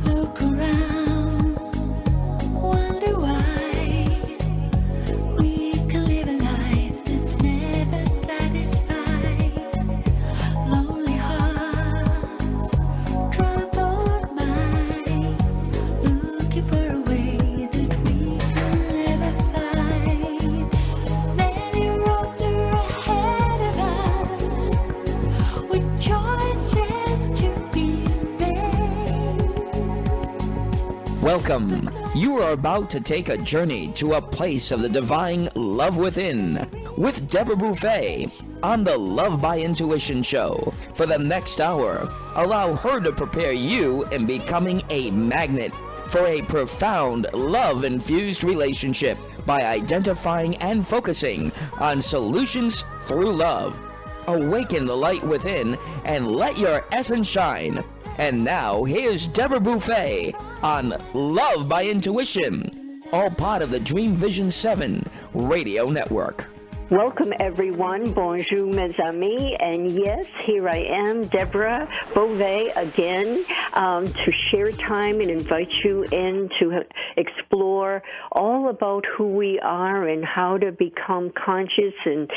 Look around, wonder why we can live a life that's never satisfied. Lonely hearts, troubled minds, looking for a way that we can never find. Many roads are ahead of us, with choices to be made. Welcome. You are about to take a journey to a place of the divine love within with Deborah Beauvais on the Love by Intuition show. For the next hour, allow her to prepare you in becoming a magnet for a profound love-infused relationship by identifying and focusing on solutions through love. Awaken the light within and let your essence shine. And now, here's Deborah Beauvais on Love by Intuition, all part of the Dream Vision 7 radio network. Welcome, everyone. Bonjour, mes amis. And yes, here I am, Deborah Beauvais, again, to share time and invite you in to explore all about who we are and how to become conscious and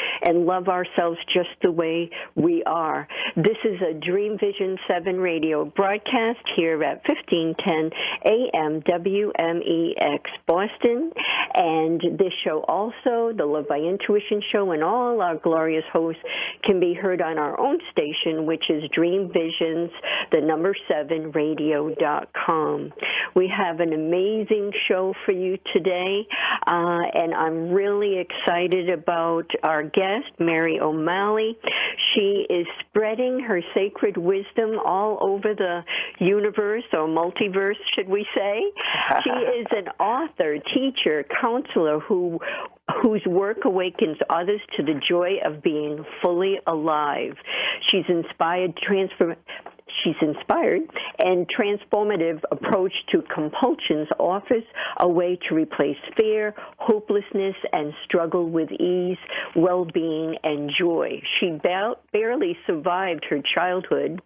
love ourselves just the way we are. This is a Dream Vision 7 radio broadcast here at 1510 AM WMEX Boston. And this show also, the Love by Intuition show, and all our glorious hosts can be heard on our own station, which is Dream Visions, the number 7 radio.com. We have an amazing show for you today, and I'm really excited about our guest, Mary O'Malley. She is spreading her sacred wisdom all over the universe, or multiverse, should we say. She is an author, teacher, counselor whose work awakens others to the joy of being fully alive. She's inspired and transformative approach to compulsions offers a way to replace fear, hopelessness, and struggle with ease, well-being, and joy. She barely survived her childhood,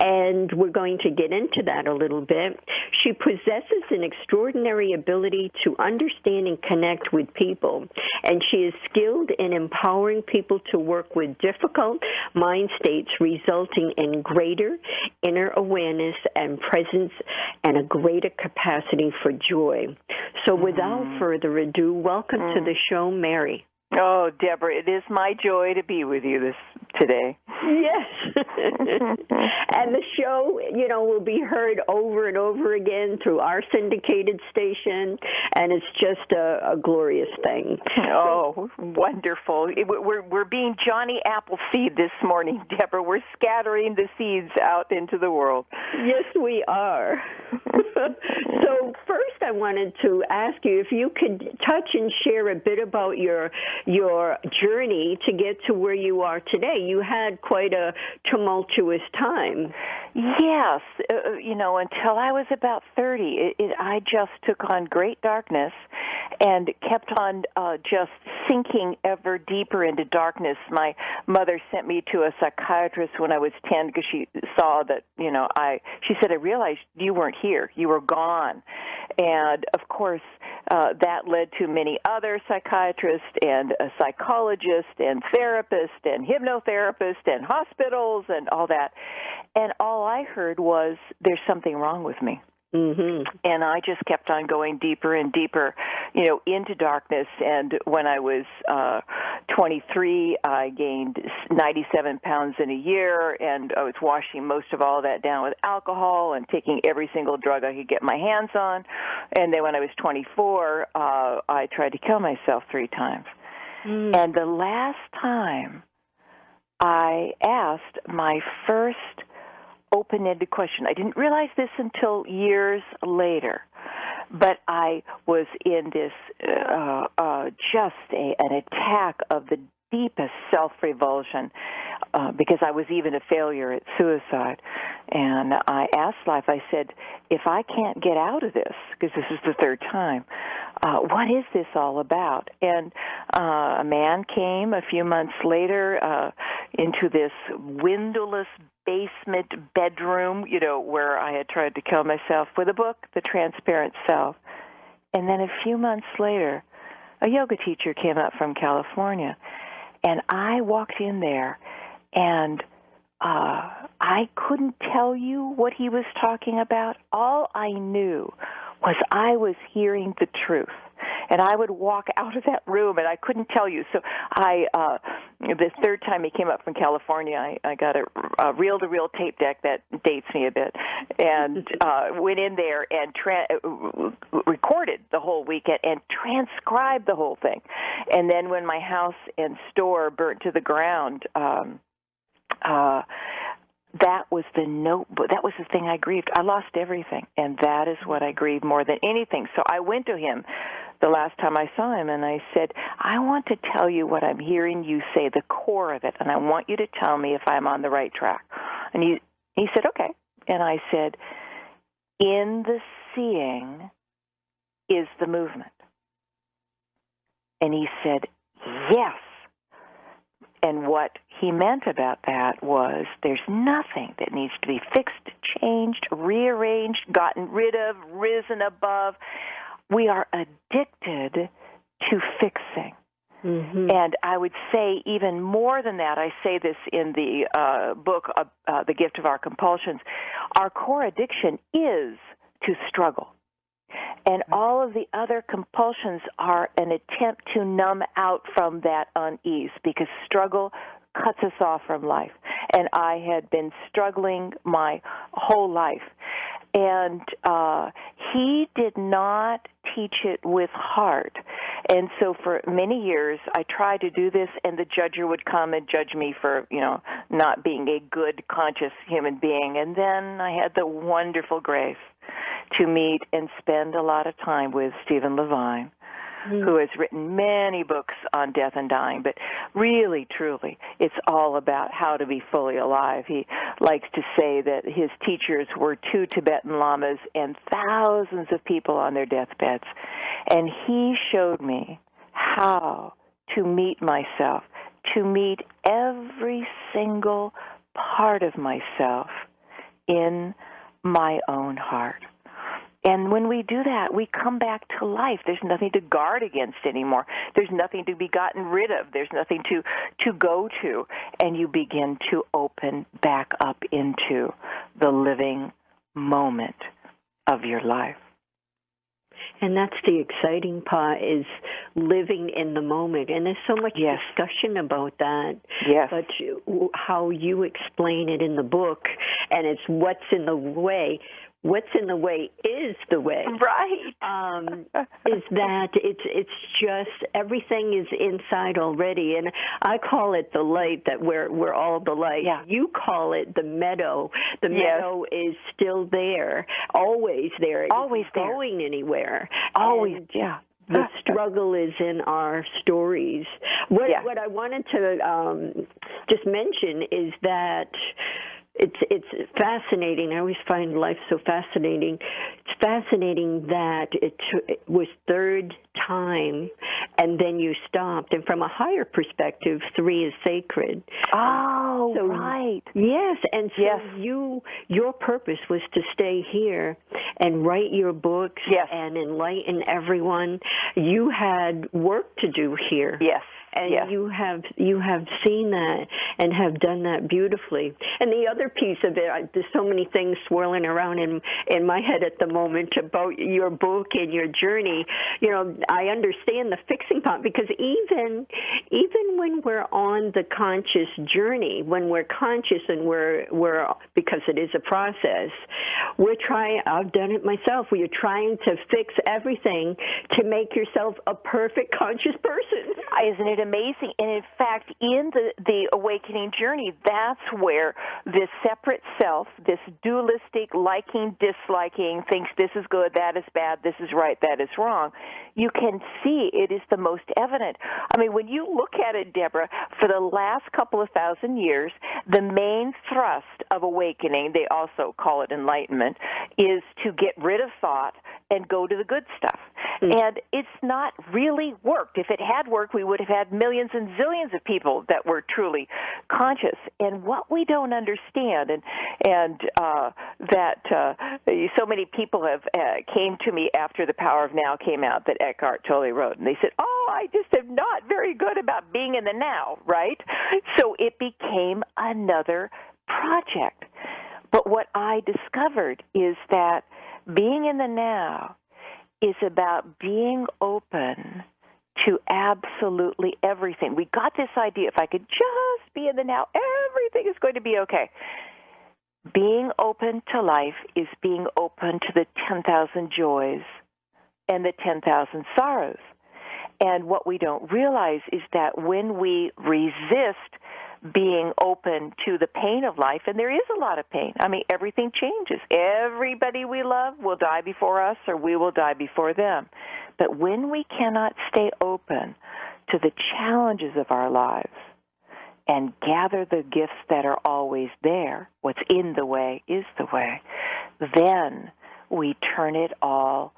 and we're going to get into that a little bit. She possesses an extraordinary ability to understand and connect with people, and she is skilled in empowering people to work with difficult mind states, resulting in greater inner awareness and presence and a greater capacity for joy. So without further ado, welcome to the show, Mary. Oh, Deborah, it is my joy to be with you today. Yes. And the show, will be heard over and over again through our syndicated station, and it's just a glorious thing. Oh, wonderful. We're being Johnny Appleseed this morning, Deborah. We're scattering the seeds out into the world. Yes, we are. So first I wanted to ask you if you could touch and share a bit about your journey to get to where you are today. You had quite a tumultuous time. Yes. Until I was about 30, I just took on great darkness and kept on just sinking ever deeper into darkness. My mother sent me to a psychiatrist when I was 10 because she saw that, she said, I realized you weren't here. You were gone. And, of course, that led to many other psychiatrists and a psychologist and therapist and hypnotherapist and hospitals and all that. And all I heard was, there's something wrong with me. Mm-hmm. And I just kept on going deeper and deeper, into darkness. And when I was 23, I gained 97 pounds in a year, and I was washing most of all that down with alcohol and taking every single drug I could get my hands on. And then when I was 24, I tried to kill myself 3 times. Mm. And the last time I asked my first open-ended question. I didn't realize this until years later, but I was in this an attack of the deepest self-revulsion because I was even a failure at suicide. And I asked life, I said, if I can't get out of this, because this is the third time, what is this all about? And a man came a few months later into this windowless basement bedroom, where I had tried to kill myself, with a book, The Transparent Self. And then a few months later, a yoga teacher came up from California, and I walked in there, and I couldn't tell you what he was talking about. All I knew was I was hearing the truth. And I would walk out of that room, and I couldn't tell you. So the third time he came up from California, I got a reel-to-reel tape deck that dates me a bit, and went in there and recorded the whole weekend and transcribed the whole thing. And then when my house and store burnt to the ground, that was the notebook. That was the thing I grieved. I lost everything, and that is what I grieved more than anything. So I went to him the last time I saw him, and I said, I want to tell you what I'm hearing you say, the core of it, and I want you to tell me if I'm on the right track. And he said, okay. And I said, in the seeing is the movement. And he said, yes. And what he meant about that was there's nothing that needs to be fixed, changed, rearranged, gotten rid of, risen above. We are addicted to fixing. Mm-hmm. And I would say even more than that, I say this in the book, The Gift of Our Compulsions, our core addiction is to struggle. And all of the other compulsions are an attempt to numb out from that unease, because struggle cuts us off from life. And I had been struggling my whole life. And he did not teach it with heart. And so for many years, I tried to do this, and the judger would come and judge me for, not being a good, conscious human being. And then I had the wonderful grace to meet and spend a lot of time with Stephen Levine, who has written many books on death and dying, but really, truly, it's all about how to be fully alive. He likes to say that his teachers were 2 Tibetan lamas and thousands of people on their deathbeds, and he showed me how to meet myself, to meet every single part of myself in my own heart. And when we do that, we come back to life. There's nothing to guard against anymore. There's nothing to be gotten rid of. There's nothing to go to. And you begin to open back up into the living moment of your life. And that's the exciting part, is living in the moment. And there's so much discussion about that. Yes. But how you explain it in the book, and it's what's in the way. What's in the way is the way. Right. Is that it's just everything is inside already. And I call it the light, that we're all the light. Yeah. You call it the meadow. The meadow is still there, always there. Always there. Going anywhere. Always, and the struggle is in our stories. What I wanted to just mention is that it's fascinating. I always find life so fascinating. It's fascinating that it was third time, and then you stopped. And from a higher perspective, 3 is sacred. Oh, so, right. Yes, and so your purpose was to stay here and write your books and enlighten everyone. You had work to do here. Yes. And you have seen that and have done that beautifully. And the other piece of it, there's so many things swirling around in my head at the moment about your book and your journey. I understand the fixing part, because even when we're on the conscious journey, when we're conscious and we're because it is a process, we're trying. I've done it myself. Where you're trying to fix everything to make yourself a perfect conscious person. Isn't it amazing? And in fact, in the awakening journey, that's where this separate self, this dualistic liking, disliking, thinks this is good, that is bad, this is right, that is wrong, you can see it is the most evident. I mean, when you look at it, Deborah, for the last couple of thousand years, the main thrust of awakening, they also call it enlightenment, is to get rid of thought and go to the good stuff. And it's not really worked. If it had worked, we would have had millions and zillions of people that were truly conscious. And what we don't understand, and that so many people have came to me after The Power of Now came out that Eckhart Tolle wrote, and they said, oh, I just am not very good about being in the now, right? So it became another project. But what I discovered is that being in the now is about being open to absolutely everything. We got this idea, if I could just be in the now, everything is going to be okay. Being open to life is being open to the 10,000 joys and the 10,000 sorrows. And what we don't realize is that when we resist being open to the pain of life, and there is a lot of pain. I mean, everything changes. Everybody we love will die before us, or we will die before them. But when we cannot stay open to the challenges of our lives and gather the gifts that are always there, what's in the way is the way, then we turn it all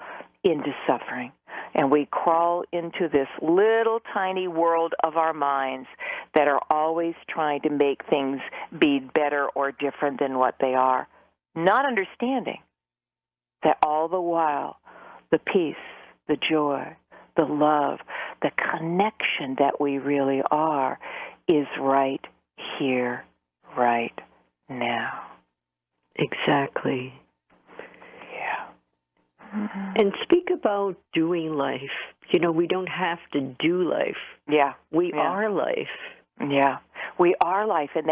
into suffering. And we crawl into this little tiny world of our minds that are always trying to make things be better or different than what they are, not understanding that all the while the peace, the joy, the love, the connection that we really are is right here, right now. Exactly. And speak about doing life. You know, we don't have to do life. Yeah. We are life. Yeah. We are life, and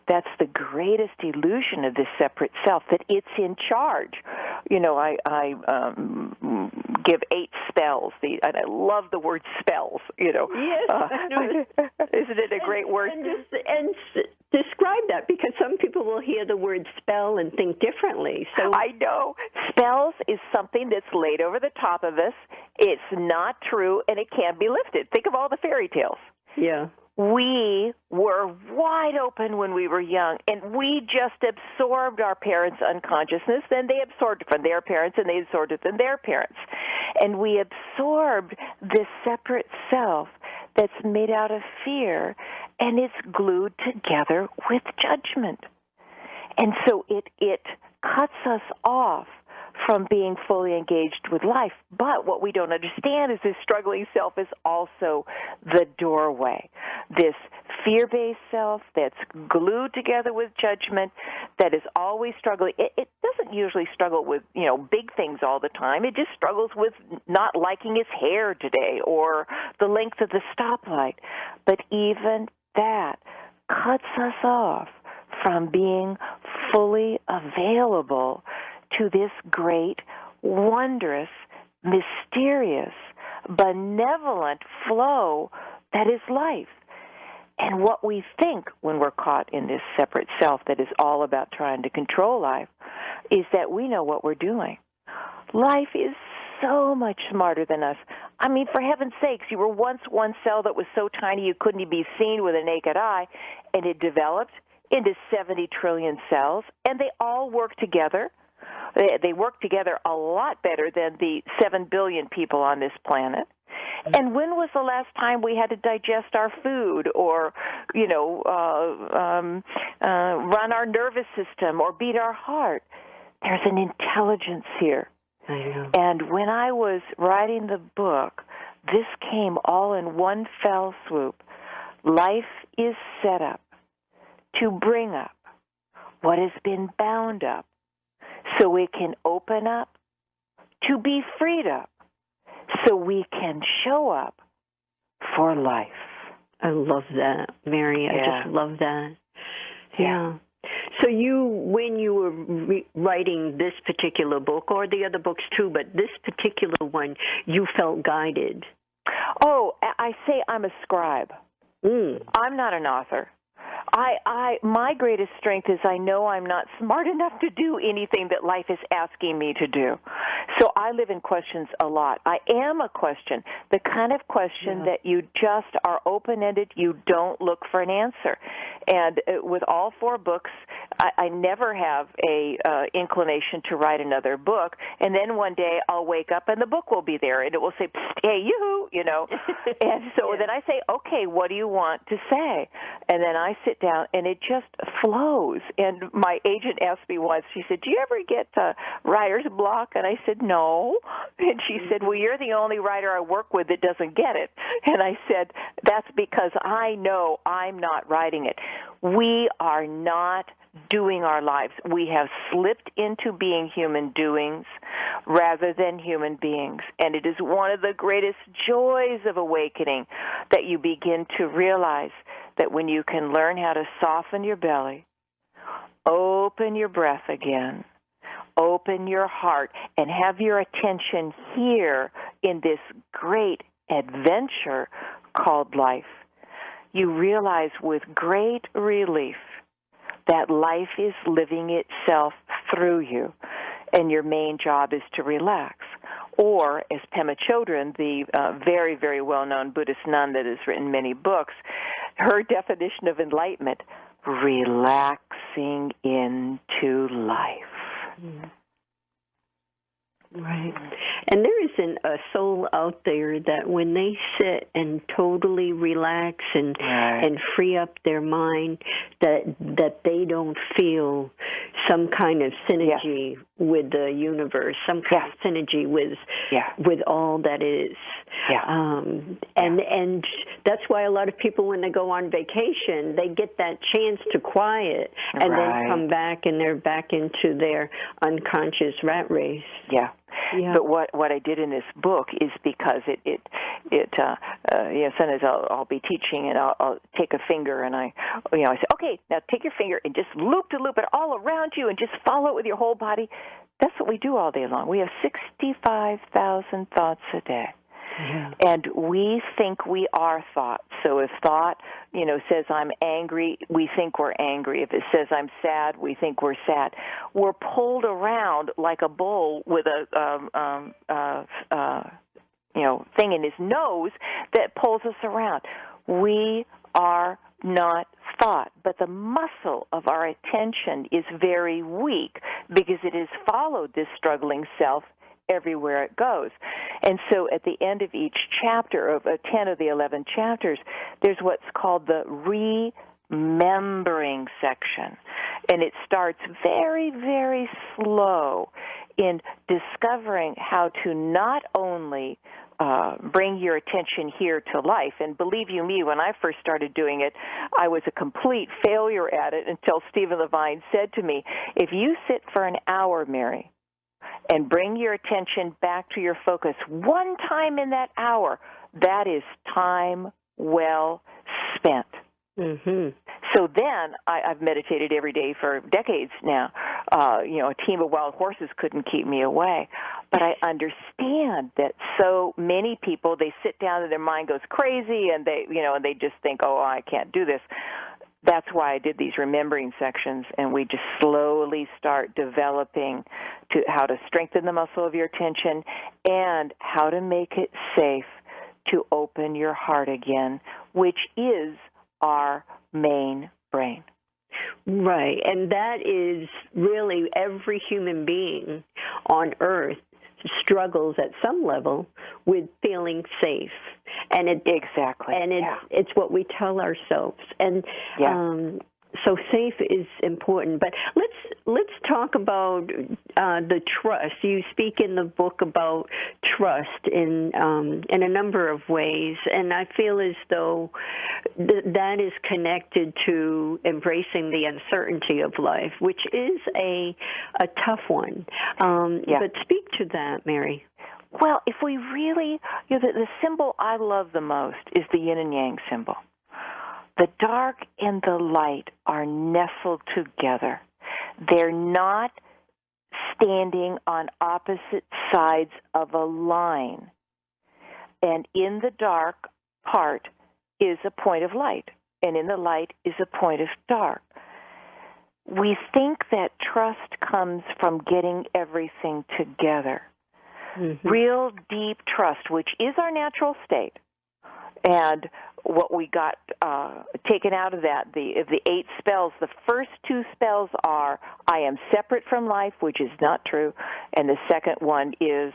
that's the greatest illusion of this separate self, that it's in charge. You know, I give 8 spells, and I love the word spells, you know. Yes. Isn't it a great word? And describe that, because some people will hear the word spell and think differently. So I know. Spells is something that's laid over the top of us. It's not true, and it can't be lifted. Think of all the fairy tales. Yeah. We were wide open when we were young, and we just absorbed our parents' unconsciousness. Then they absorbed it from their parents, and they absorbed it from their parents. And we absorbed this separate self that's made out of fear, and it's glued together with judgment. And so it cuts us off from being fully engaged with life. But what we don't understand is this struggling self is also the doorway. This fear-based self that's glued together with judgment, that is always struggling. It doesn't usually struggle with, you know, big things all the time. It just struggles with not liking its hair today or the length of the stoplight. But even that cuts us off from being fully available to this great, wondrous, mysterious, benevolent flow that is life. And what we think when we're caught in this separate self that is all about trying to control life is that we know what we're doing. Life is so much smarter than us. I mean, for heaven's sakes, you were once one cell that was so tiny you couldn't be seen with a naked eye, and it developed into 70 trillion cells, and they all work together. They work together a lot better than the 7 billion people on this planet. And when was the last time we had to digest our food or, you know, run our nervous system or beat our heart? There's an intelligence here. I know. And when I was writing the book, this came all in one fell swoop. Life is set up to bring up what has been bound up, so it can open up, to be freed up, so we can show up for life. I love that, Mary. Yeah. I just love that. Yeah. So you, when you were writing this particular book, or the other books too, but this particular one, you felt guided. Oh, I say I'm a scribe. I'm not an author. My greatest strength is I know I'm not smart enough to do anything that life is asking me to do. So I live in questions a lot. I am a question, the kind of question that you just are open-ended, you don't look for an answer. And with all 4 books, I never have a inclination to write another book. And then one day I'll wake up and the book will be there, and it will say, hey, yoo-hoo, you know. And so then I say, okay, what do you want to say? And then I sit down, and it just flows. And my agent asked me once, she said, do you ever get writer's block? And I said, no. And she said, well, you're the only writer I work with that doesn't get it. And I said, that's because I know I'm not writing it. We are not doing our lives. We have slipped into being human doings rather than human beings. And it is one of the greatest joys of awakening that you begin to realize that when you can learn how to soften your belly, open your breath again, open your heart, and have your attention here in this great adventure called life, you realize with great relief that life is living itself through you, and your main job is to relax. Or, as Pema Chodron, the very, very well-known Buddhist nun that has written many books, her definition of enlightenment, relaxing into life. Right. And there isn't a soul out there that when they sit and totally relax and free up their mind, that they don't feel some kind of synergy with the universe, some kind of synergy with all that is. And that's why a lot of people, when they go on vacation, they get that chance to quiet and then come back, and they're back into their unconscious rat race. But what I did in this book is because sometimes I'll be teaching and I'll take a finger and I say, okay, now take your finger and just loop it all around you and just follow it with your whole body. That's what we do all day long. We have 65,000 thoughts a day. And we think we are thought. So if thought, says I'm angry, we think we're angry. If it says I'm sad, we think we're sad. We're pulled around like a bull with a thing in his nose that pulls us around. We are not thought, but the muscle of our attention is very weak because it has followed this struggling self everywhere it goes. And so at the end of each chapter, of 10 of the 11 chapters, there's what's called the remembering section. And it starts very, very slow in discovering how to not only bring your attention here to life. And believe you me, when I first started doing it, I was a complete failure at it until Stephen Levine said to me, if you sit for an hour, Mary, and bring your attention back to your focus one time in that hour, that is time well spent. So then I've meditated every day for decades now. A team of wild horses couldn't keep me away. But I understand that so many people, they sit down and their mind goes crazy and they just think, oh, I can't do this. That's why I did these remembering sections, and we just slowly start developing to how to strengthen the muscle of your attention and how to make it safe to open your heart again, which is our main brain. Right, and that is really every human being on Earth struggles at some level with feeling safe, and it's what we tell ourselves, and so safe is important. But let's talk about the trust. You speak in the book about trust in a number of ways, and I feel as though that is connected to embracing the uncertainty of life, which is a tough one. But speak to that, Mary. Well, if we really, the symbol I love the most is the yin and yang symbol. The dark and the light are nestled together. They're not standing on opposite sides of a line. And in the dark part is a point of light, and in the light is a point of dark. We think that trust comes from getting everything together. Mm-hmm. Real deep trust, which is our natural state. And what we got taken out of that, of the 8 spells, the first 2 spells are, I am separate from life, which is not true, and the second one is,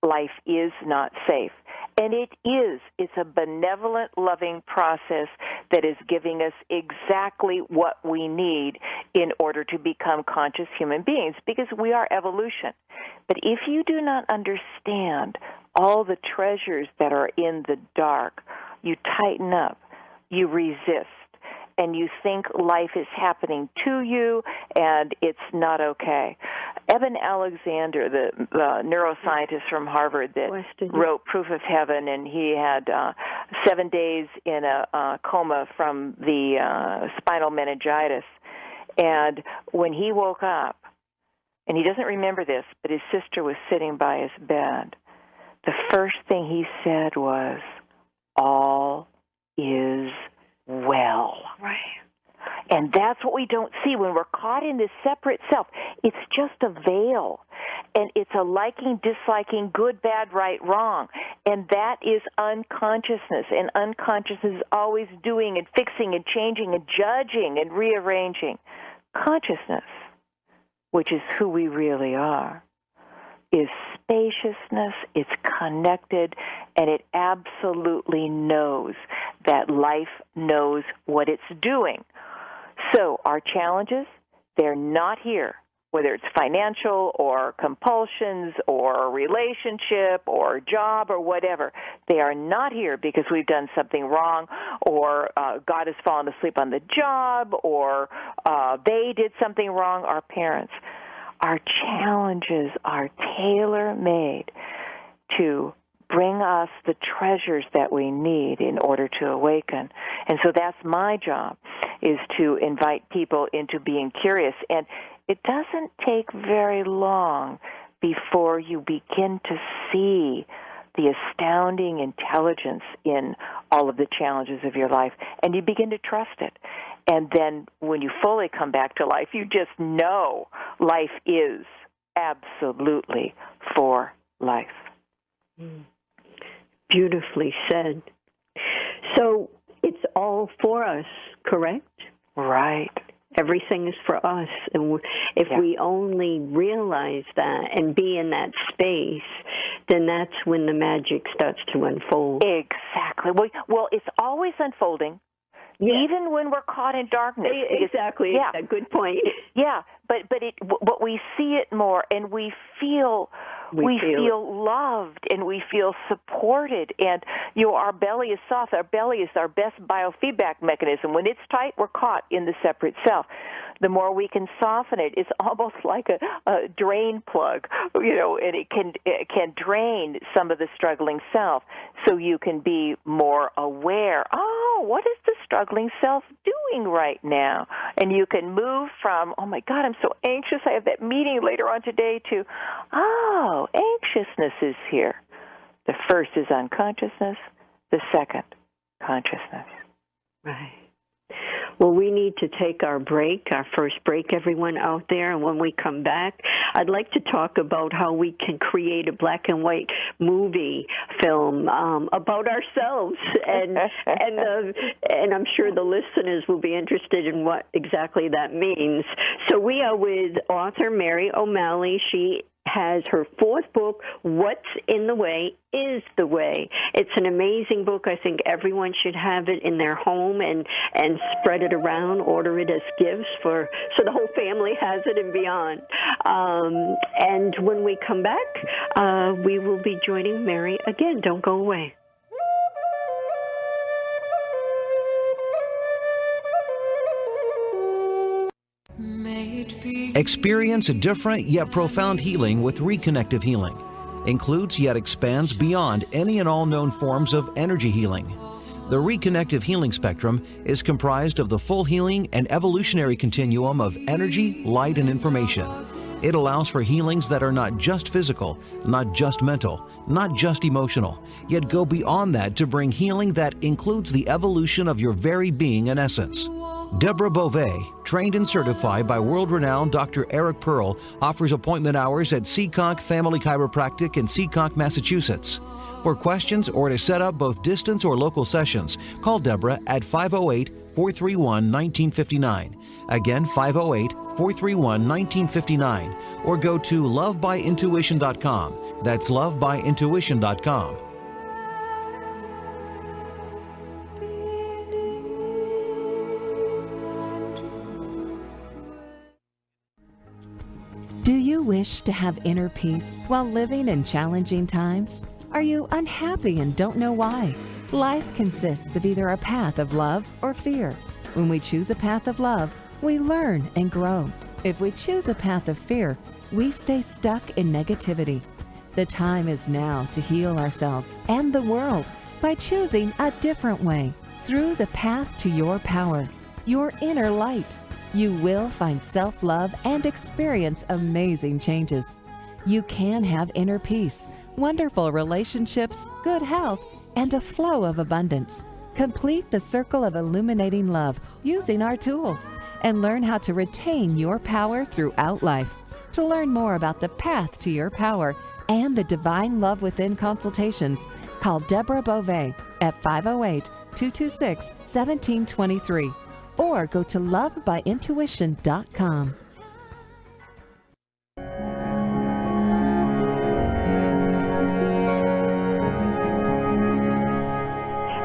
life is not safe. And it is. It's a benevolent, loving process that is giving us exactly what we need in order to become conscious human beings, because we are evolution. But if you do not understand all the treasures that are in the dark, you tighten up, you resist, and you think life is happening to you, and it's not okay. Eben Alexander, the neuroscientist from Harvard that wrote Proof of Heaven, and he had 7 days in a coma from the spinal meningitis. And when he woke up, and he doesn't remember this, but his sister was sitting by his bed, the first thing he said was, all is well. Right. And that's what we don't see when we're caught in this separate self. It's just a veil. And it's a liking, disliking, good, bad, right, wrong. And that is unconsciousness. And unconsciousness is always doing and fixing and changing and judging and rearranging. Consciousness, which is who we really are, is spaciousness, it's connected, and it absolutely knows that life knows what it's doing. So our challenges, they're not here, whether it's financial or compulsions or relationship or job or whatever. They are not here because we've done something wrong, or God has fallen asleep on the job, or they did something wrong, our parents. Our challenges are tailor-made to bring us the treasures that we need in order to awaken. And so that's my job, is to invite people into being curious. And it doesn't take very long before you begin to see the astounding intelligence in all of the challenges of your life, and you begin to trust it. And then when you fully come back to life, you just know life is absolutely for life. Beautifully said. So it's all for us, correct? Right. Everything is for us. And if we only realize that and be in that space, then that's when the magic starts to unfold. Exactly. Well, it's always unfolding. Yeah. Even when we're caught in darkness. Exactly. Yeah. A good point. Yeah, but we see it more, and we feel loved, and we feel supported, and our belly is soft. Our belly is our best biofeedback mechanism. When it's tight, we're caught in the separate self. The more we can soften it, it's almost like a drain plug, and it can drain some of the struggling self, so you can be more aware. Oh, what is the struggling self doing right now? And you can move from, oh my God, I'm so anxious, I have that meeting later on today, to, oh, anxiousness is here. The first is unconsciousness, the second, consciousness. Right. Well, we need to take our first break, everyone out there. And when we come back, I'd like to talk about how we can create a black and white movie film about ourselves. And I'm sure the listeners will be interested in what exactly that means. So we are with author Mary O'Malley. She has her 4th book, What's in the Way is the Way. It's an amazing book. I think everyone should have it in their home and spread it around, order it as gifts so the whole family has it and beyond. And when we come back, we will be joining Mary again. Don't go away. Experience a different yet profound healing with Reconnective Healing. Includes yet expands beyond any and all known forms of energy healing. The Reconnective Healing spectrum is comprised of the full healing and evolutionary continuum of energy, light, and information. It allows for healings that are not just physical, not just mental, not just emotional, yet go beyond that to bring healing that includes the evolution of your very being and essence. Deborah Beauvais, trained and certified by world-renowned Dr. Eric Pearl, offers appointment hours at Seacock Family Chiropractic in Seacock, Massachusetts. For questions or to set up both distance or local sessions, call Deborah at 508-431-1959. Again, 508-431-1959. Or go to lovebyintuition.com. That's lovebyintuition.com. Do you wish to have inner peace while living in challenging times? Are you unhappy and don't know why? Life consists of either a path of love or fear. When we choose a path of love, we learn and grow. If we choose a path of fear, we stay stuck in negativity. The time is now to heal ourselves and the world by choosing a different way. Through the path to your power, your inner light, you will find self-love and experience amazing changes. You can have inner peace, wonderful relationships, good health, and a flow of abundance. Complete the circle of illuminating love using our tools and learn how to retain your power throughout life. To learn more about the path to your power and the Divine Love Within consultations, call Deborah Beauvais at 508-226-1723 or go to lovebyintuition.com.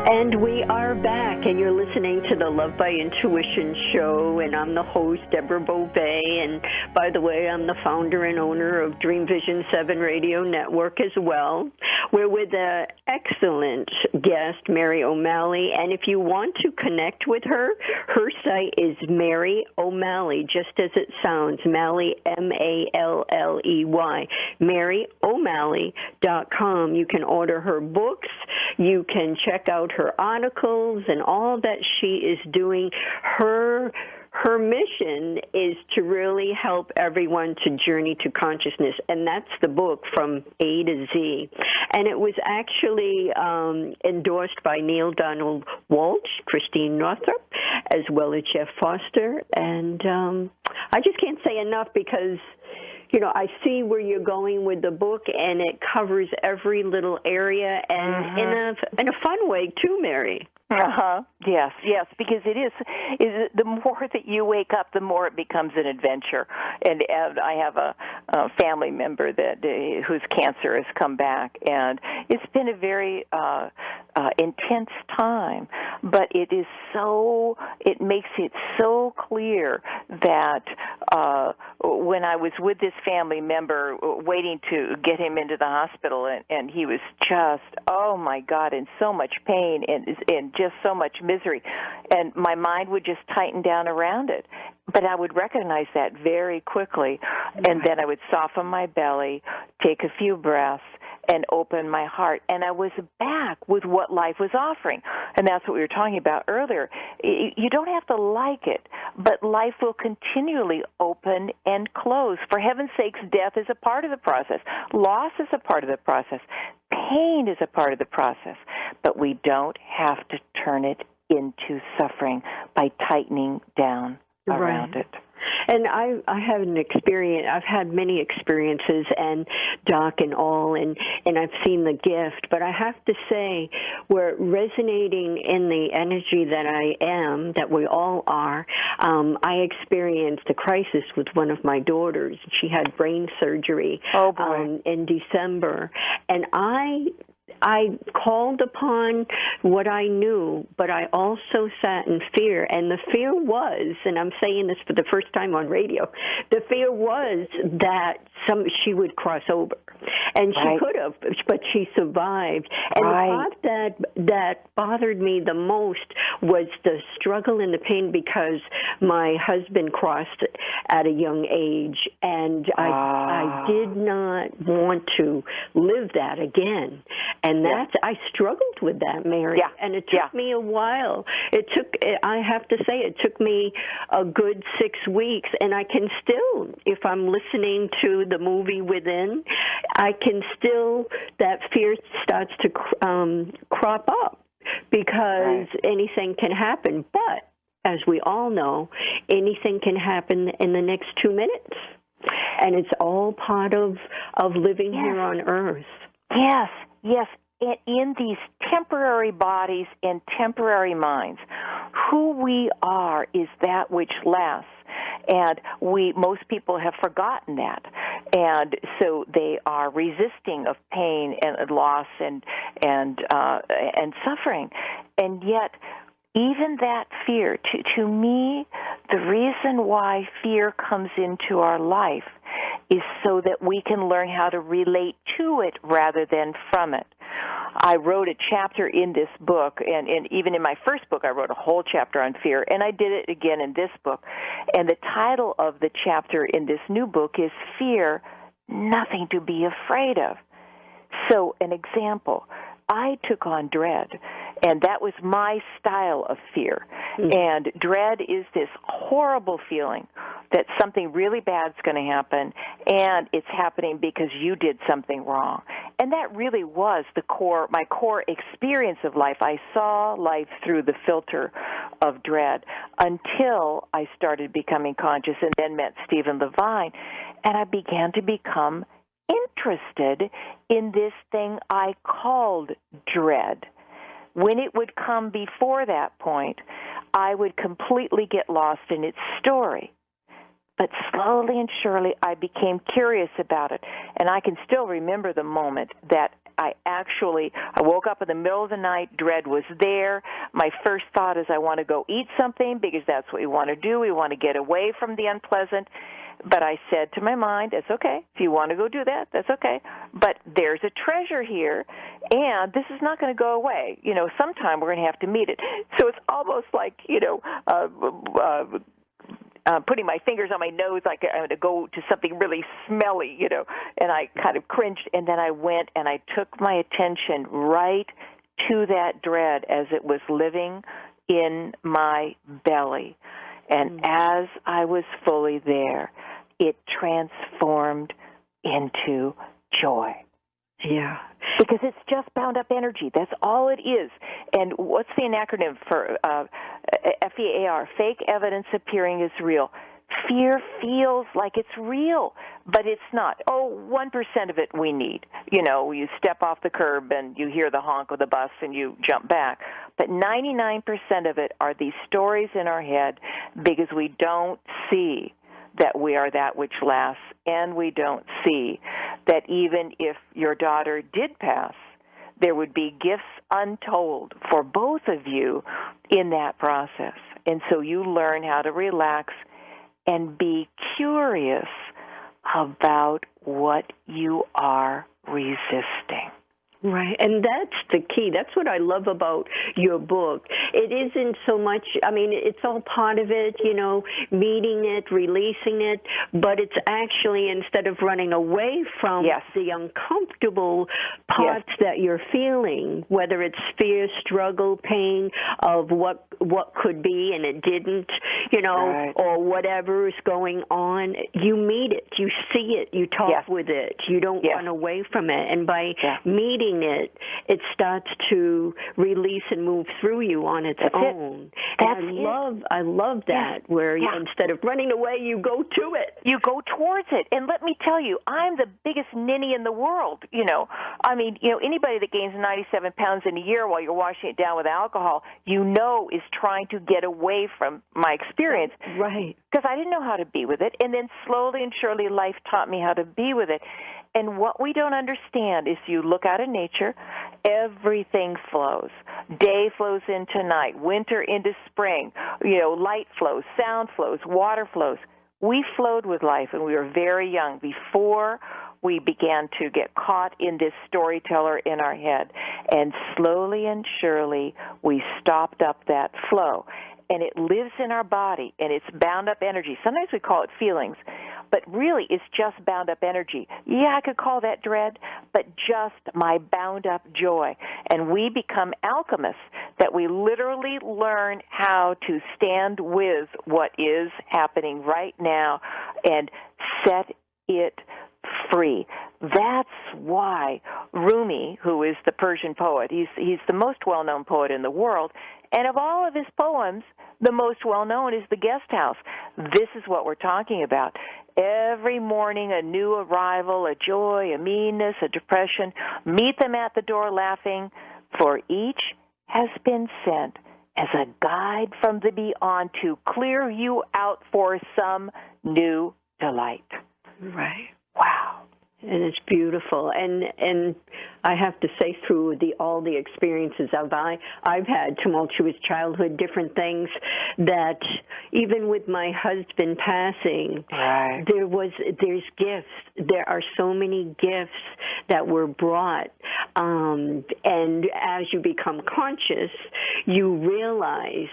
And we are back, and you're listening to the Love by Intuition show, and I'm the host, Deborah Beauvais, and by the way, I'm the founder and owner of Dream Vision 7 Radio Network as well. We're with an excellent guest, Mary O'Malley, and if you want to connect with her, her site is Mary O'Malley, just as it sounds, Malley, M-A-L-L-E-Y, MaryO'Malley.com. You can order her books, you can check out her articles and all that she is doing. Her mission is to really help everyone to journey to consciousness, and that's the book From A to Z. And it was actually endorsed by Neil Donald Walsh, Christine Northrup, as well as Jeff Foster. And I just can't say enough because you know, I see where you're going with the book, and it covers every little area, and in a fun way too, Mary. Yes, because it is the more that you wake up, the more it becomes an adventure. And I have a family member that whose cancer has come back, and it's been a very intense time. But it makes it so clear that when I was with this family member waiting to get him into the hospital, and he was just, oh my God, in so much pain and just so much misery, and my mind would just tighten down around it. But I would recognize that very quickly, and then I would soften my belly, take a few breaths, and open my heart, and I was back with what life was offering. And that's what we were talking about earlier. You don't have to like it, but life will continually open and close. For heaven's sakes, death is a part of the process. Loss is a part of the process. Pain is a part of the process. But we don't have to turn it into suffering by tightening down around it. And I have an experience. I've had many experiences, and Doc and all, and I've seen the gift. But I have to say, we're resonating in the energy that I am, that we all are. I experienced a crisis with one of my daughters. She had brain surgery in December, and I called upon what I knew, but I also sat in fear. And the fear was, and I'm saying this for the first time on radio, the fear was that she would cross over, and she could have, but she survived. And the part that bothered me the most was the struggle and the pain, because my husband crossed at a young age, and I did not want to live that again. And I struggled with that, Mary. Yeah. And it took me a while. I have to say, it took me a good 6 weeks, and I can still, if I'm listening to the movie Within, I can still, that fear starts to crop up, because anything can happen. But as we all know, anything can happen in the next 2 minutes. And it's all part of living here on Earth. Yes, yes. In these temporary bodies and temporary minds, who we are is that which lasts. And most people have forgotten that. And so they are resisting of pain and loss and suffering. And yet, even that fear, to me, the reason why fear comes into our life is so that we can learn how to relate to it rather than from it. I wrote a chapter in this book, and even in my first book, I wrote a whole chapter on fear, and I did it again in this book. And the title of the chapter in this new book is Fear, Nothing to Be Afraid of. So, an example, I took on dread, and that was my style of fear. And dread is this horrible feeling that something really bad's going to happen, and it's happening because you did something wrong. And that really was my core experience of life. I saw life through the filter of dread until I started becoming conscious and then met Stephen Levine, and I began to become interested in this thing I called dread. When it would come before that point, I would completely get lost in its story. But slowly and surely, I became curious about it. And I can still remember the moment that I woke up in the middle of the night, dread was there. My first thought is I want to go eat something, because that's what we want to do. We want to get away from the unpleasant. But I said to my mind, that's okay. If you want to go do that, that's okay. But there's a treasure here, and this is not going to go away. Sometime we're going to have to meet it. So it's almost like, putting my fingers on my nose like I'm going to go to something really smelly, and I kind of cringed, and then I went and I took my attention right to that dread as it was living in my belly. And as I was fully there, it transformed into joy. Yeah. Because it's just bound up energy. That's all it is. And what's the acronym for FEAR? Fake evidence appearing as real. Fear feels like it's real, but it's not. 1% of it we need. You step off the curb and you hear the honk of the bus and you jump back. But 99% of it are these stories in our head, because we don't see that we are that which lasts, and we don't see that even if your daughter did pass, there would be gifts untold for both of you in that process. And so you learn how to relax and be curious about what you are resisting. Right, and that's the key. That's what I love about your book. It isn't so much, it's all part of it, meeting it, releasing it, but it's actually, instead of running away from the uncomfortable parts that you're feeling, whether it's fear, struggle, pain of what could be and it didn't, or whatever is going on, you meet it, you see it, you talk with it, you don't run away from it. And by meeting it starts to release and move through you on its own. And I love that, where instead of running away, you go to it. You go towards it. And let me tell you, I'm the biggest ninny in the world, anybody that gains 97 pounds in a year while you're washing it down with alcohol, is trying to get away from my experience. Right. Because I didn't know how to be with it. And then slowly and surely life taught me how to be with it. And what we don't understand is, you look out in nature, everything flows. Day flows into night, winter into spring, light flows, sound flows, water flows. we flowed with life when we were very young, before we began to get caught in this storyteller in our head. And slowly and surely, we stopped up that flow. And it lives in our body, and it's bound up energy. Sometimes we call it feelings, but really it's just bound up energy. Yeah, I could call that dread, but just my bound up joy. And we become alchemists, that we literally learn how to stand with what is happening right now and set it free. That's why Rumi, who is the Persian poet, he's the most well-known poet in the world, and of all of his poems, the most well-known is The Guest House. This is what we're talking about. Every morning, a new arrival, a joy, a meanness, a depression. Meet them at the door laughing, for each has been sent as a guide from the beyond to clear you out for some new delight. Right. Wow. And it's beautiful, and I have to say, through all the experiences I've had, tumultuous childhood, different things, that even with my husband passing, right, there's gifts. There are so many gifts that were brought, and as you become conscious, you realize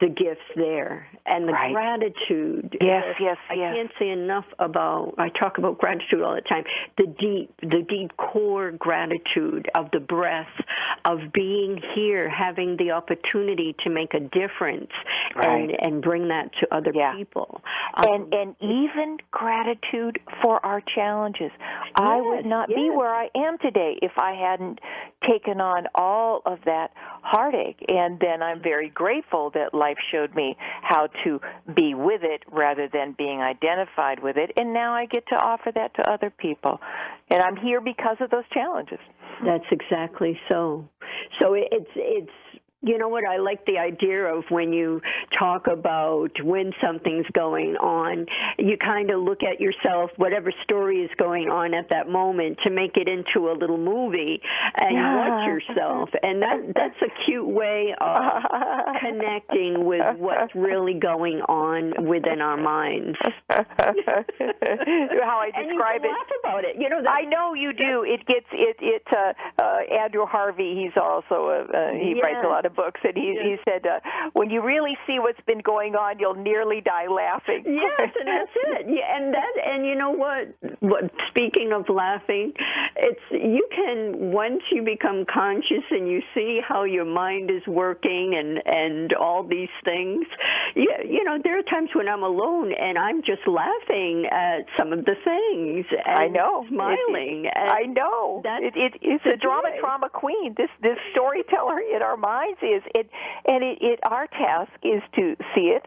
the gifts there and the right, gratitude. Yes. I can't say enough about. I talk about gratitude all the time. The deep core gratitude of the breath, of being here, having the opportunity to make a difference, right, and bring that to other people. And even gratitude for our challenges. I would not be where I am today if I hadn't taken on all of that heartache. And then I'm very grateful that life showed me how to be with it rather than being identified with it. And now I get to offer that to other people. And I'm here because of those challenges. That's exactly so. So it's you know what, I like the idea of when you talk about when something's going on, you kind of look at yourself, whatever story is going on at that moment, to make it into a little movie and watch yourself. And that's a cute way of connecting with what's really going on within our minds. How I describe it. Laugh about it. You know, I know you do. It gets Andrew Harvey, he's also he writes a lot of books, and he said, when you really see what's been going on, you'll nearly die laughing. Yes, and that's it. Yeah, and you know what? Speaking of laughing, you can, once you become conscious and you see how your mind is working and all these things. You know, there are times when I'm alone and I'm just laughing at some of the things. And I know, smiling. I know. It's a drama queen. This storyteller in our minds is it, and our task is to see it,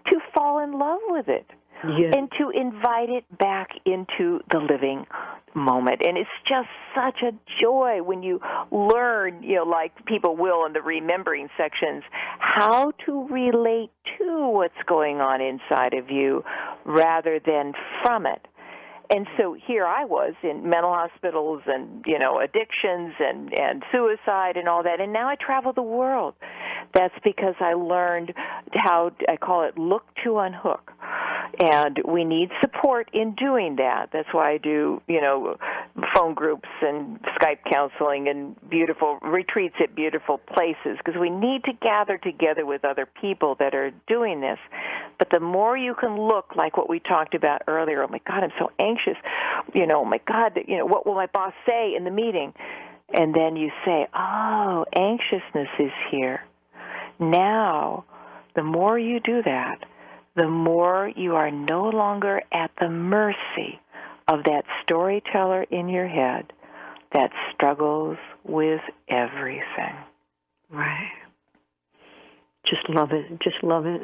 to fall in love with it, and to invite it back into the living moment. And it's just such a joy when you learn, you know, like people will in the remembering sections, how to relate to what's going on inside of you rather than from it. And so here I was in mental hospitals and, you know, addictions and suicide and all that, and now I travel the world. That's because I learned how, I call it, look to unhook. And we need support in doing that. That's why I do, you know, phone groups and Skype counseling and beautiful retreats at beautiful places, because we need to gather together with other people that are doing this. But the more you can look like what we talked about earlier, oh my God, I'm so anxious, you know, oh my God, you know, what will my boss say in the meeting? And then you say, oh, anxiousness is here. Now, the more you do that, the more you are no longer at the mercy of that storyteller in your head that struggles with everything. Right. Just love it. Just love it.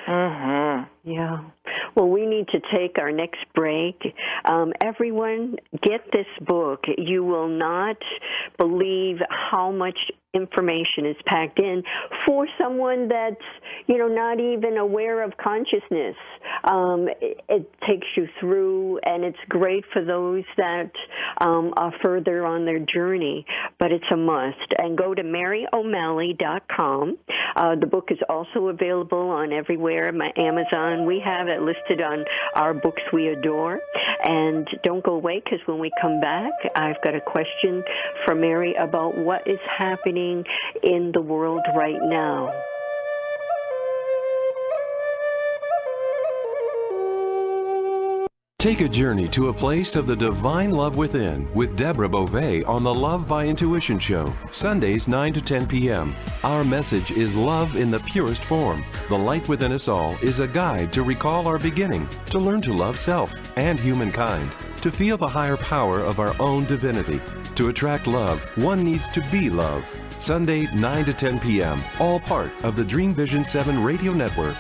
Mm-hmm. Yeah. Well, we need to take our next break. Everyone, get this book. You will not believe how much information is packed in for someone that's, you know, not even aware of consciousness. It takes you through, and it's great for those that are further on their journey, but it's a must. And go to MaryO'Malley.com. The book is also available on everywhere, my Amazon. We have it listed on our Books We Adore. And don't go away, because when we come back, I've got a question for Mary about what is happening in the world right now. Take a journey to a place of the divine love within with Deborah Beauvais on the Love by Intuition show, Sundays 9 to 10 p.m. Our message is love in the purest form. The light within us all is a guide to recall our beginning, to learn to love self and humankind, to feel the higher power of our own divinity. To attract love, one needs to be love. Sunday 9 to 10 p.m., all part of the Dream Vision 7 radio network.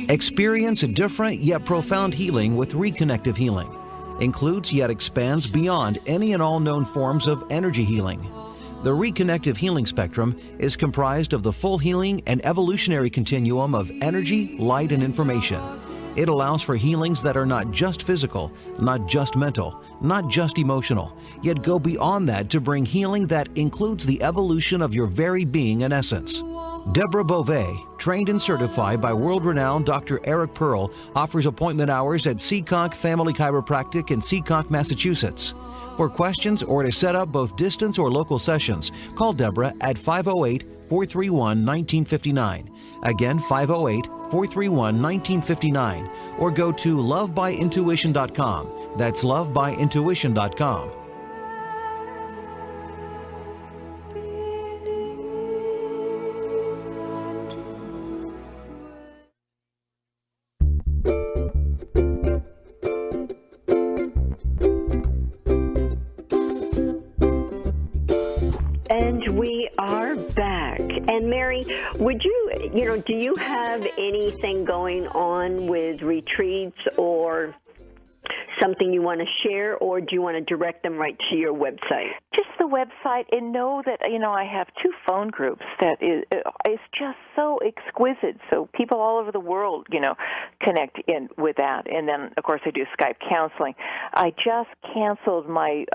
Experience a different yet profound healing with Reconnective Healing. Includes yet expands beyond any and all known forms of energy healing. The Reconnective Healing spectrum is comprised of the full healing and evolutionary continuum of energy, light, and information. It allows for healings that are not just physical, not just mental, not just emotional, yet go beyond that to bring healing that includes the evolution of your very being and essence. Deborah Beauvais, trained and certified by world-renowned Dr. Eric Pearl, offers appointment hours at Seacock Family Chiropractic in Seacock, Massachusetts. For questions or to set up both distance or local sessions, call Deborah at 508-431-1959. Again, 508-431-1959. Or go to lovebyintuition.com. That's lovebyintuition.com. And we are back. And Mary, would you, do you have anything going on with retreats or something you want to share, or do you want to direct them right to your website? Just the website, and know that, I have 2 phone groups that is just so exquisite. So people all over the world, connect in with that. And then, of course, I do Skype counseling. I just canceled my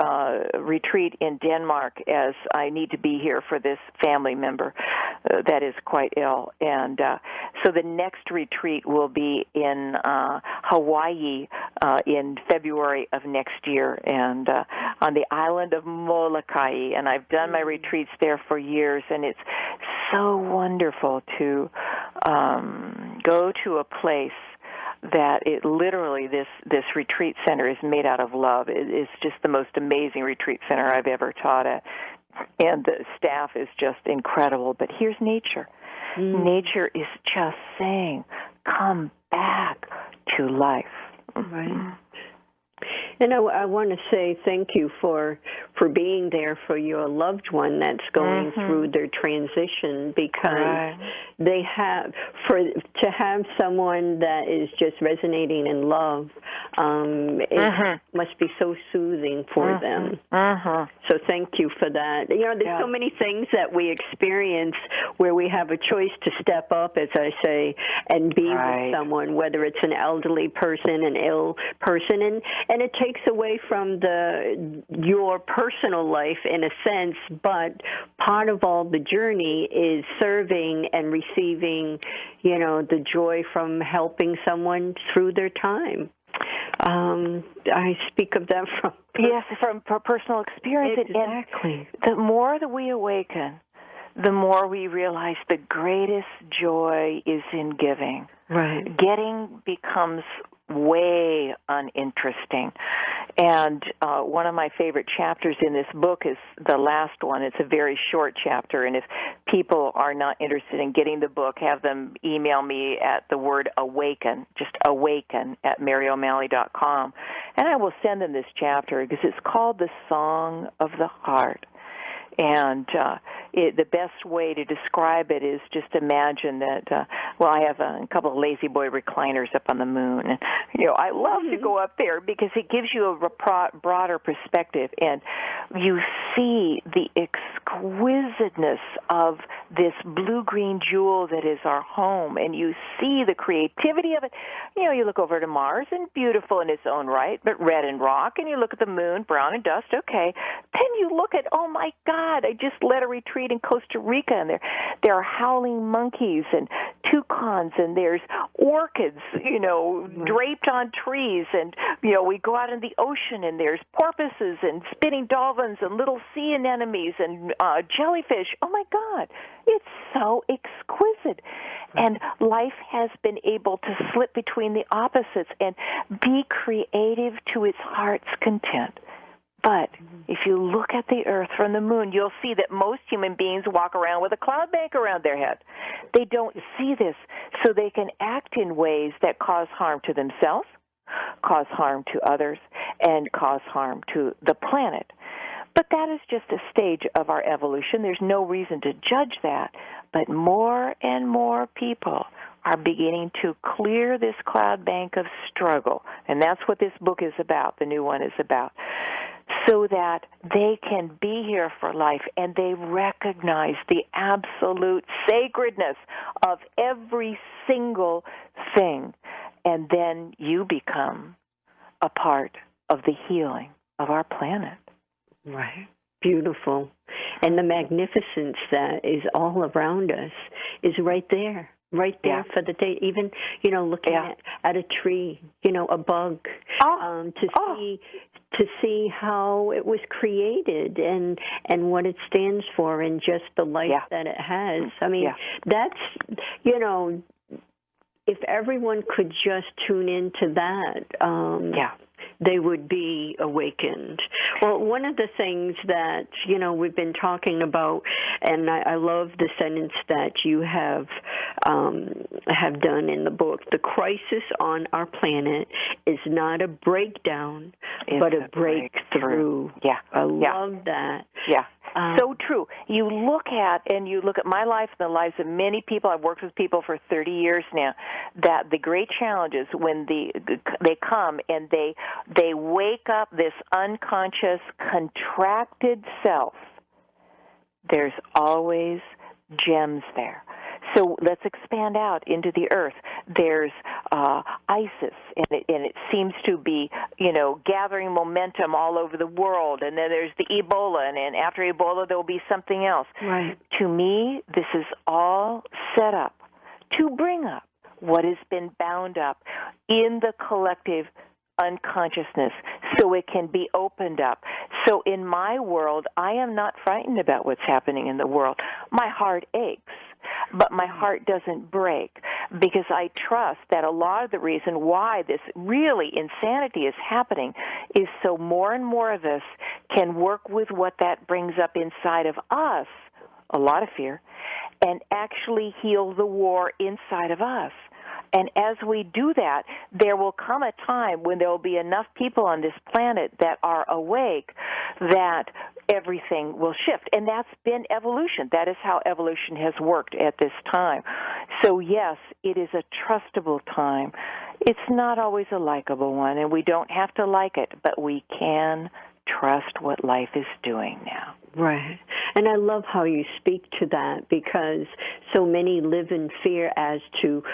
retreat in Denmark as I need to be here for this family member that is quite ill. And so the next retreat will be in Hawaii in February of next year, and on the island of Molokai. And I've done my retreats there for years, and it's so wonderful to go to a place that it literally, this retreat center is made out of love. It's just the most amazing retreat center I've ever taught at, and the staff is just incredible. But here's nature. Nature is just saying, come back to life. Right. And I want to say thank you for being there for your loved one that's going through their transition, because they have, to have someone that is just resonating in love, it must be so soothing for them. So thank you for that. There's so many things that we experience where we have a choice to step up, as I say, and be with someone, whether it's an elderly person, an ill person, and it takes away from your personal life in a sense, but part of all the journey is serving and receiving, the joy from helping someone through their time. I speak of that from personal experience. Exactly. And the more that we awaken, the more we realize the greatest joy is in giving. Right. Getting becomes way uninteresting. And one of my favorite chapters in this book is the last one. It's a very short chapter, and if people are not interested in getting the book, have them email me at the word awaken, just awaken at maryo'malley.com, and I will send them this chapter because it's called The Song of the Heart. And the best way to describe it is just imagine that, I have a couple of lazy boy recliners up on the moon. And, I love to go up there because it gives you a broader perspective, and you see the exquisiteness of this blue-green jewel that is our home, and you see the creativity of it. You look over to Mars, and beautiful in its own right, but red and rock, and you look at the moon, brown and dust, okay. Then you look at, oh, my God, I just led a retreat in Costa Rica, and there are howling monkeys and toucans, and there's orchids, draped on trees, and, we go out in the ocean, and there's porpoises and spinning dolphins and little sea anemones and jellyfish. Oh, my God, it's so exquisite. And life has been able to slip between the opposites and be creative to its heart's content. But if you look at the Earth from the moon, you'll see that most human beings walk around with a cloud bank around their head. They don't see this, so they can act in ways that cause harm to themselves, cause harm to others, and cause harm to the planet. But that is just a stage of our evolution. There's no reason to judge that. But more and more people are beginning to clear this cloud bank of struggle. And that's what this book is about, the new one is about, so that they can be here for life and they recognize the absolute sacredness of every single thing. And then you become a part of the healing of our planet. Right. Beautiful. And the magnificence that is all around us is right there for the day. Even, looking at a tree, a bug, to see how it was created and what it stands for and just the life that it has. I mean, that's, if everyone could just tune into that, they would be awakened. Well, one of the things that, we've been talking about, and I love the sentence that you have done in the book, the crisis on our planet is not a breakdown, but a breakthrough. Yeah. I love that. Yeah. So true. You look at my life and the lives of many people. I've worked with people for 30 years now. That the great challenges when they come and they wake up this unconscious, contracted self. There's always gems there. So let's expand out into the earth. There's ISIS, and it seems to be, gathering momentum all over the world. And then there's the Ebola, and after Ebola there will be something else. Right. To me, this is all set up to bring up what has been bound up in the collective unconsciousness so it can be opened up. So in my world, I am not frightened about what's happening in the world. My heart aches, but my heart doesn't break because I trust that a lot of the reason why this really insanity is happening is so more and more of us can work with what that brings up inside of us, a lot of fear, and actually heal the war inside of us. And as we do that, there will come a time when there will be enough people on this planet that are awake that everything will shift. And that's been evolution. That is how evolution has worked at this time. So, yes, it is a trustable time. It's not always a likable one, and we don't have to like it, but we can trust what life is doing now. Right. And I love how you speak to that because so many live in fear as to,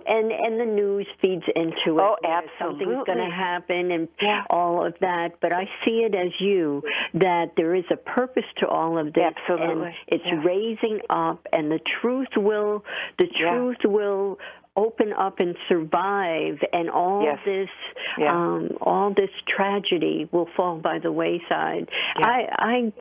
and the news feeds into it. Oh, absolutely. Something's going to happen and all of that. But I see it as you, that there is a purpose to all of this. Absolutely. And it's raising up, and the truth will open up and survive, and all this tragedy will fall by the wayside. I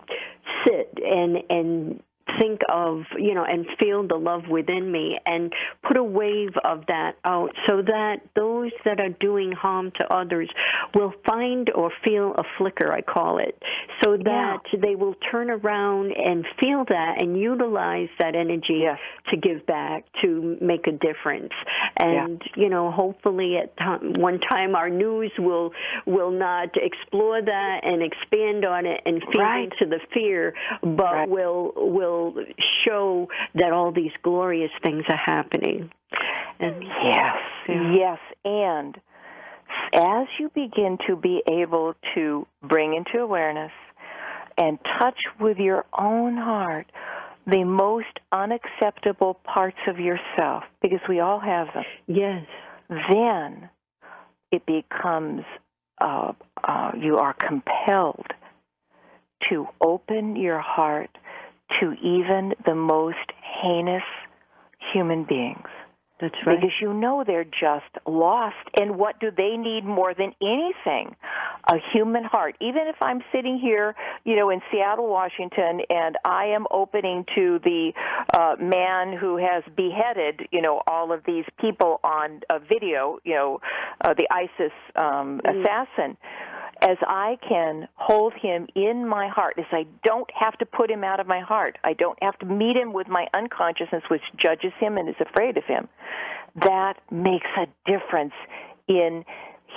sit and think of, and feel the love within me and put a wave of that out so that those that are doing harm to others will find or feel a flicker, I call it, so that they will turn around and feel that and utilize that energy to give back, to make a difference. And, hopefully at one time our news will not explore that and expand on it and feed into the fear, but will will show that all these glorious things are happening. And Yes, and as you begin to be able to bring into awareness and touch with your own heart the most unacceptable parts of yourself, because we all have them. Yes. Then it becomes, you are compelled to open your heart to even the most heinous human beings. That's right. Because you know they're just lost. And what do they need more than anything? A human heart. Even if I'm sitting here, in Seattle, Washington, and I am opening to the man who has beheaded, all of these people on a video, the ISIS assassin, as I can hold him in my heart, as I don't have to put him out of my heart, I don't have to meet him with my unconsciousness, which judges him and is afraid of him, that makes a difference in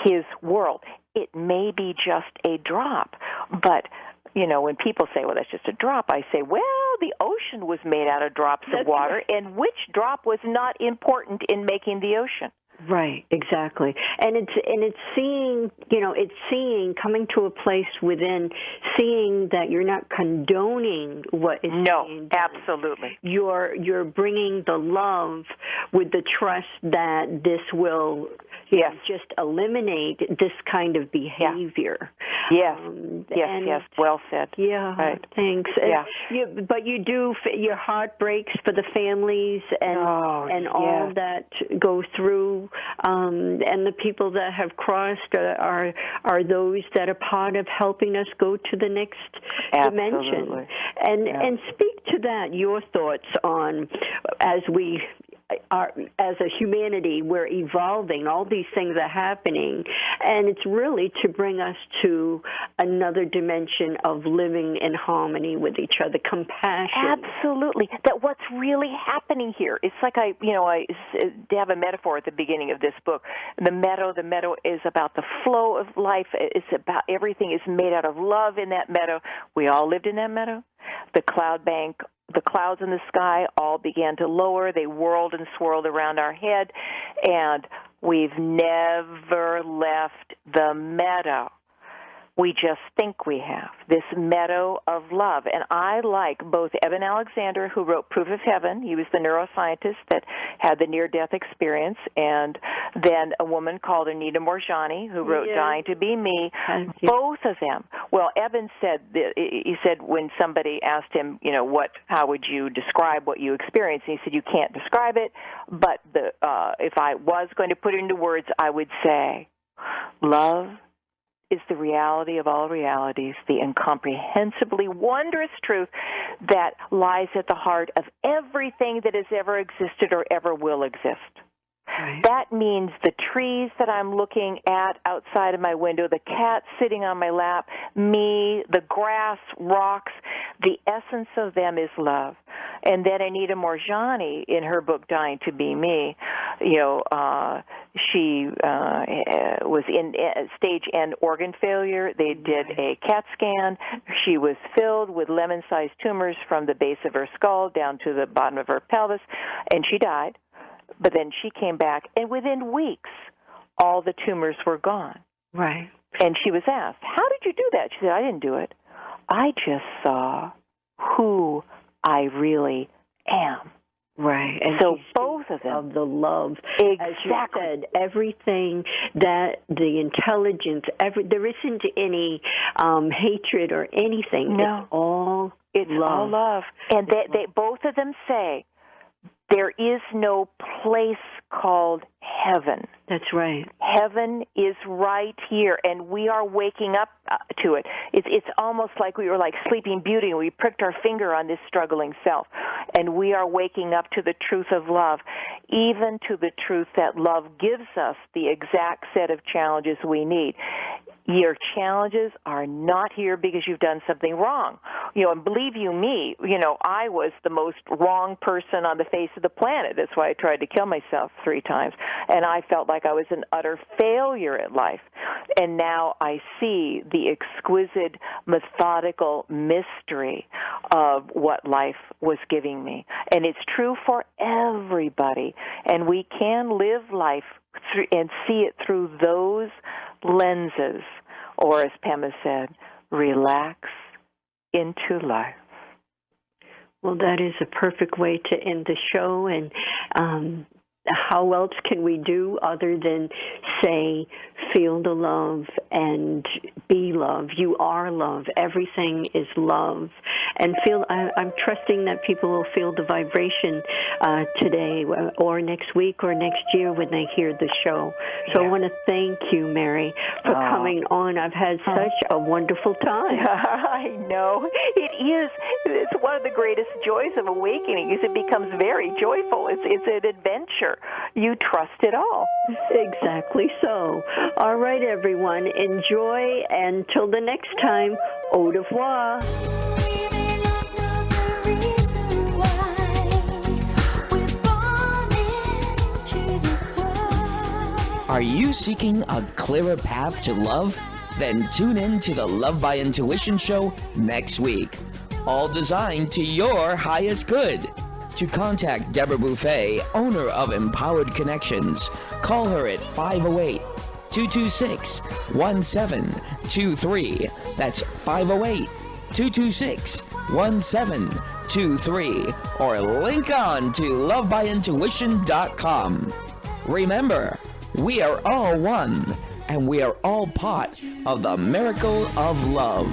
his world. It may be just a drop, but, when people say, well, that's just a drop, I say, well, the ocean was made out of drops of water, and which drop was not important in making the ocean? Right, exactly. And it's seeing coming to a place within, seeing that you're not condoning what is being done. Absolutely. You're bringing the love with the trust that this will just eliminate this kind of behavior. Yes. Yes, well said. Yeah, right. Thanks. Yeah. But you do, your heart breaks for the families and all that go through. And the people that have crossed are those that are part of helping us go to the next dimension. And speak to that, your thoughts on, as we are, as a humanity, we're evolving, all these things are happening, and it's really to bring us to another dimension of living in harmony with each other, compassion. Absolutely. That what's really happening here, it's like I have a metaphor at the beginning of this book. The meadow is about the flow of life. It's about everything is made out of love in that meadow. We all lived in that meadow. The cloud bank, the clouds in the sky all began to lower. They whirled and swirled around our head, and we've never left the meadow. We just think we have this meadow of love. And I like both Eben Alexander, who wrote Proof of Heaven. He was the neuroscientist that had the near-death experience. And then a woman called Anita Moorjani, who wrote Dying to Be Me. Both of them. Well, Eben said, he said when somebody asked him, how would you describe what you experienced? And he said, you can't describe it, but if I was going to put it into words, I would say, love is the reality of all realities, the incomprehensibly wondrous truth that lies at the heart of everything that has ever existed or ever will exist. Right. That means the trees that I'm looking at outside of my window, the cat sitting on my lap, me, the grass, rocks, the essence of them is love. And then Anita Moorjani, in her book Dying to Be Me, she was in stage end organ failure. They did a CAT scan. She was filled with lemon-sized tumors from the base of her skull down to the bottom of her pelvis, and she died. But then she came back, and within weeks, all the tumors were gone. Right. And she was asked, how did you do that? She said, I didn't do it. I just saw who I really am. Right. And so both of them. Of the love. Exactly. As you said, everything that the intelligence, there isn't any hatred or anything. No. It's all love. And they both of them say, there is no place called heaven. That's right. Heaven is right here, and we are waking up to it. It's almost like we were like Sleeping Beauty, and we pricked our finger on this struggling self, and we are waking up to the truth of love, even to the truth that love gives us the exact set of challenges we need. Your challenges are not here because you've done something wrong. And believe you me, I was the most wrong person on the face of the planet. That's why I tried to kill myself 3 times. And I felt like I was an utter failure at life. And now I see the exquisite, methodical mystery of what life was giving me. And it's true for everybody. And we can live life and see it through those lenses, or as Pema said, relax into life. Well, that is a perfect way to end the show, and how else can we do other than say, feel the love and be love. You are love. Everything is love. And I'm trusting that people will feel the vibration today or next week or next year when they hear the show. So I want to thank you, Mary, for coming on. I've had such a wonderful time. I know. It is. It's one of the greatest joys of awakening is it becomes very joyful. It's an adventure. You trust it all. Exactly so. All right, everyone. Enjoy. Until the next time, au revoir. We may not know the reason why we're born into this world. Are you seeking a clearer path to love? Then tune in to the Love by Intuition show next week. All designed to your highest good. To contact Deborah Beauvais, owner of Empowered Connections, call her at 508-226-1723. That's 508-226-1723. Or link on to lovebyintuition.com. Remember, we are all one, and we are all part of the miracle of love.